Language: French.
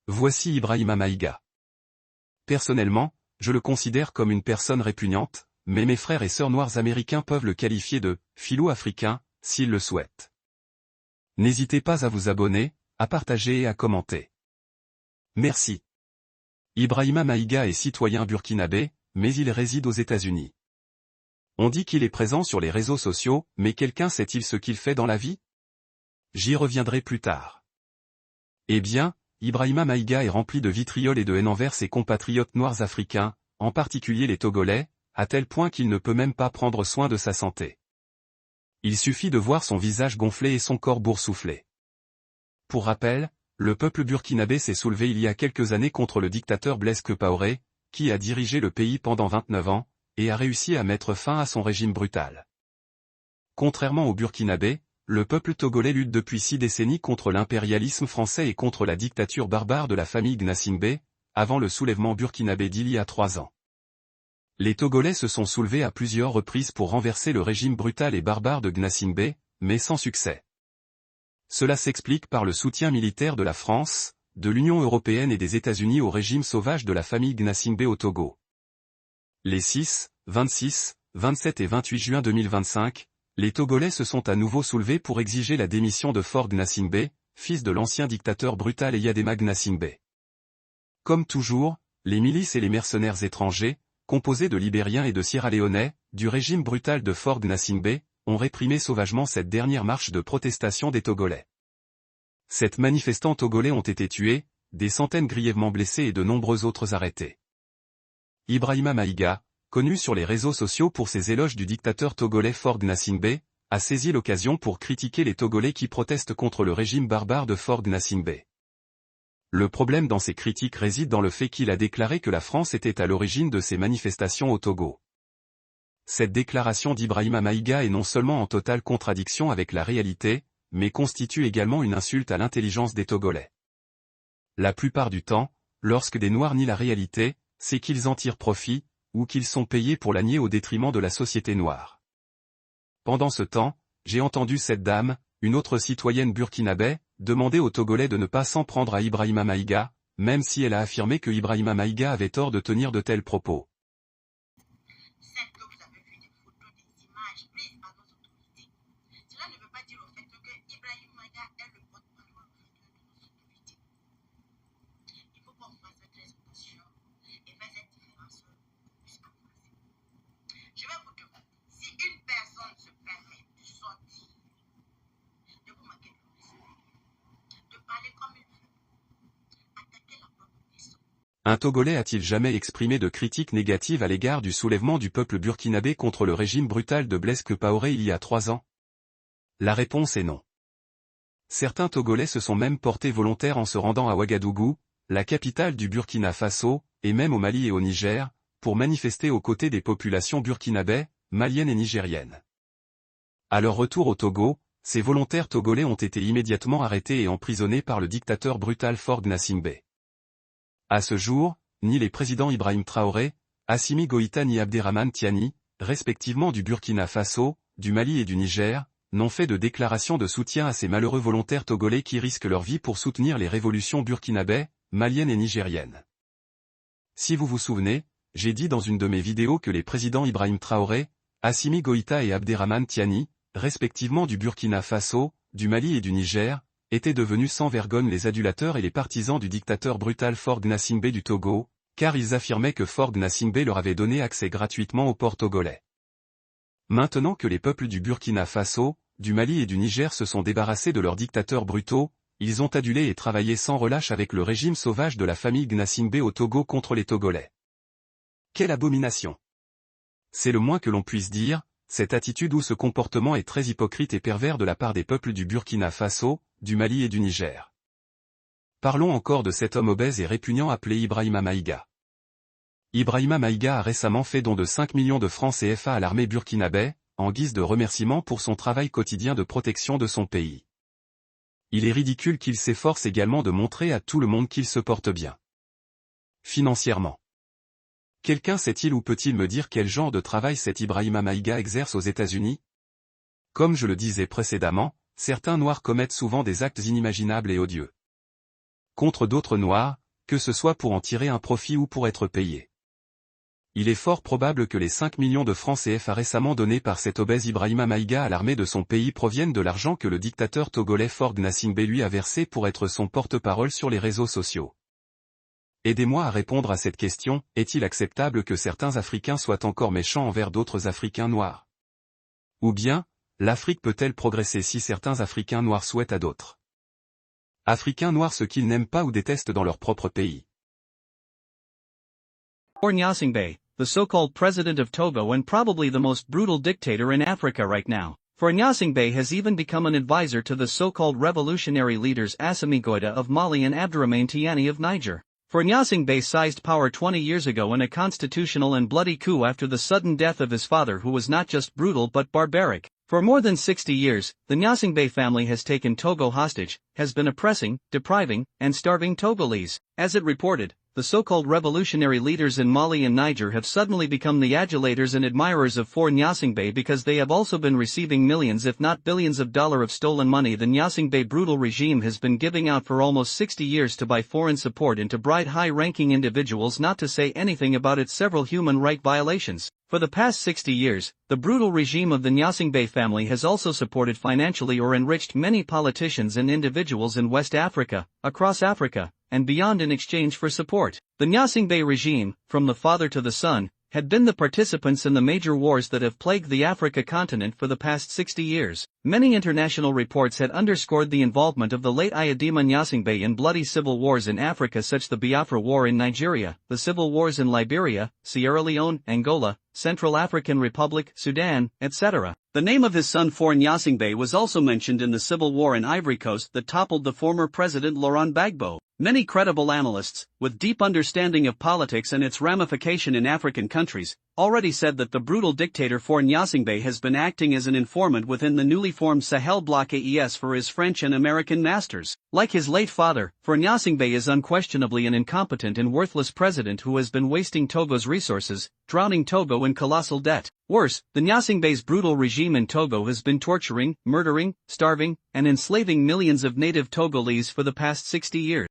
Voici Ibrahima Maïga. Personnellement, je le considère comme une personne répugnante, mais mes frères et sœurs noirs américains peuvent le qualifier de « philo-africain » s'ils le souhaitent. N'hésitez pas à vous abonner, à partager et à commenter. Merci. Ibrahima Maïga est citoyen burkinabé, mais il réside aux États-Unis. On dit qu'il est présent sur les réseaux sociaux, mais quelqu'un sait-il ce qu'il fait dans la vie? J'y reviendrai plus tard. Eh bien, Ibrahima Maïga est rempli de vitriol et de haine envers ses compatriotes noirs africains, en particulier les Togolais, à tel point qu'il ne peut même pas prendre soin de sa santé. Il suffit de voir son visage gonflé et son corps boursouflé. Pour rappel, le peuple burkinabé s'est soulevé il y a quelques années contre le dictateur Blaise Compaoré, qui a dirigé le pays pendant 29 ans, et a réussi à mettre fin à son régime brutal. Contrairement aux Burkinabés, le peuple togolais lutte depuis 6 décennies contre l'impérialisme français et contre la dictature barbare de la famille Gnassingbé, avant le soulèvement burkinabé d'il y a 3 ans. Les Togolais se sont soulevés à plusieurs reprises pour renverser le régime brutal et barbare de Gnassingbé, mais sans succès. Cela s'explique par le soutien militaire de la France, de l'Union européenne et des États-Unis au régime sauvage de la famille Gnassingbé au Togo. Les 6, 26, 27 et 28 juin 2025, les Togolais se sont à nouveau soulevés pour exiger la démission de Faure Gnassingbé, fils de l'ancien dictateur brutal Eyadema Gnassingbé. Comme toujours, les milices et les mercenaires étrangers, composés de Libériens et de Sierra-Léonais, du régime brutal de Faure Gnassingbé, ont réprimé sauvagement cette dernière marche de protestation des Togolais. 7 manifestants togolais ont été tués, des centaines grièvement blessés et de nombreux autres arrêtés. Ibrahima Maïga, connu sur les réseaux sociaux pour ses éloges du dictateur togolais Faure Gnassingbé, a saisi l'occasion pour critiquer les Togolais qui protestent contre le régime barbare de Faure Gnassingbé. Le problème dans ces critiques réside dans le fait qu'il a déclaré que la France était à l'origine de ces manifestations au Togo. Cette déclaration d'Ibrahima Maïga est non seulement en totale contradiction avec la réalité, mais constitue également une insulte à l'intelligence des Togolais. La plupart du temps, lorsque des Noirs nient la réalité, c'est qu'ils en tirent profit, ou qu'ils sont payés pour la nier au détriment de la société noire. Pendant ce temps, j'ai entendu cette dame, une autre citoyenne burkinabé, demander aux Togolais de ne pas s'en prendre à Ibrahima Maïga, même si elle a affirmé que Ibrahima Maïga avait tort de tenir de tels propos. Certes que vous avez vu des photos, des images prises par nos autorités. Cela ne veut pas dire au fait que Ibrahima Maïga est le porte-parole de nos autorités. Il faut qu'on fasse très attention et faire cette différence plus qu'embrasser. Je vais vous demander, si une personne se permet de sortir, de vous manquer de respect, de parler comme une femme, attaquer la propre nation. Un Togolais a-t-il jamais exprimé de critiques négatives à l'égard du soulèvement du peuple burkinabé contre le régime brutal de Blaise Compaoré il y a 3 ans? La réponse est non. Certains Togolais se sont même portés volontaires en se rendant à Ouagadougou, la capitale du Burkina Faso, et même au Mali et au Niger, pour manifester aux côtés des populations burkinabè, maliennes et nigériennes. À leur retour au Togo, ces volontaires togolais ont été immédiatement arrêtés et emprisonnés par le dictateur brutal Faure Gnassingbé. À ce jour, ni les présidents Ibrahim Traoré, Assimi Goïta ni Abderrahmane Tiani, respectivement du Burkina Faso, du Mali et du Niger, n'ont fait de déclaration de soutien à ces malheureux volontaires togolais qui risquent leur vie pour soutenir les révolutions burkinabè, maliennes et nigériennes. Si vous vous souvenez, j'ai dit dans une de mes vidéos que les présidents Ibrahim Traoré, Assimi Goïta et Abderrahmane Tiani, respectivement du Burkina Faso, du Mali et du Niger, étaient devenus sans vergogne les adulateurs et les partisans du dictateur brutal Faure Gnassingbé du Togo, car ils affirmaient que Faure Gnassingbé leur avait donné accès gratuitement au port togolais. Maintenant que les peuples du Burkina Faso, du Mali et du Niger se sont débarrassés de leurs dictateurs brutaux, ils ont adulé et travaillé sans relâche avec le régime sauvage de la famille Gnassingbé au Togo contre les Togolais. Quelle abomination! C'est le moins que l'on puisse dire, cette attitude ou ce comportement est très hypocrite et pervers de la part des peuples du Burkina Faso, du Mali et du Niger. Parlons encore de cet homme obèse et répugnant appelé Ibrahima Maïga. Ibrahima Maïga a récemment fait don de 5 millions de francs CFA à l'armée burkinabè, en guise de remerciement pour son travail quotidien de protection de son pays. Il est ridicule qu'il s'efforce également de montrer à tout le monde qu'il se porte bien financièrement. Quelqu'un sait-il ou peut-il me dire quel genre de travail cet Ibrahima Maïga exerce aux États-Unis? Comme je le disais précédemment, certains Noirs commettent souvent des actes inimaginables et odieux. contre d'autres Noirs, que ce soit pour en tirer un profit ou pour être payé. Il est fort probable que les 5 millions de francs CFA récemment donnés par cet obèse Ibrahima Maïga à l'armée de son pays proviennent de l'argent que le dictateur togolais Faure Gnassingbé lui a versé pour être son porte-parole sur les réseaux sociaux. Aidez-moi à répondre à cette question, est-il acceptable que certains Africains soient encore méchants envers d'autres Africains noirs? Ou bien, l'Afrique peut-elle progresser si certains Africains noirs souhaitent à d'autres Africains noirs ce qu'ils n'aiment pas ou détestent dans leur propre pays? Faure Gnassingbé, the so-called president of Togo and probably the most brutal dictator in Africa right now. Faure Gnassingbé has even become an advisor to the so-called revolutionary leaders Assimi Goïta of Mali and Abdourahmane Tiani of Niger. Faure Gnassingbé seized power 20 years ago in a constitutional and bloody coup after the sudden death of his father, who was not just brutal but barbaric. For more than 60 years, the Gnassingbé family has taken Togo hostage, has been oppressing, depriving, and starving Togolese. As it reported, the so-called revolutionary leaders in Mali and Niger have suddenly become the adulators and admirers of Faure Gnassingbé because they have also been receiving millions if not billions of dollars of stolen money the Gnassingbé brutal regime has been giving out for almost 60 years to buy foreign support and to bribe high-ranking individuals, not to say anything about its several human rights violations. For the past 60 years, the brutal regime of the Gnassingbé family has also supported financially or enriched many politicians and individuals in West Africa, across Africa, and beyond in exchange for support. The Gnassingbé regime, from the father to the son, had been the participants in the major wars that have plagued the Africa continent for the past 60 years. Many international reports had underscored the involvement of the late Ayadima Gnassingbé in bloody civil wars in Africa such as the Biafra War in Nigeria, the civil wars in Liberia, Sierra Leone, Angola, Central African Republic, Sudan, etc. The name of his son Faure Gnassingbé was also mentioned in the civil war in Ivory Coast that toppled the former president Laurent Gbagbo. Many credible analysts, with deep understanding of politics and its ramification in African countries, already said that the brutal dictator Faure Gnassingbé has been acting as an informant within the newly formed Sahel Bloc AES for his French and American masters. Like his late father, Faure Gnassingbé is unquestionably an incompetent and worthless president who has been wasting Togo's resources, drowning Togo in colossal debt. Worse, the Gnassingbé's brutal regime in Togo has been torturing, murdering, starving, and enslaving millions of native Togolese for the past 60 years.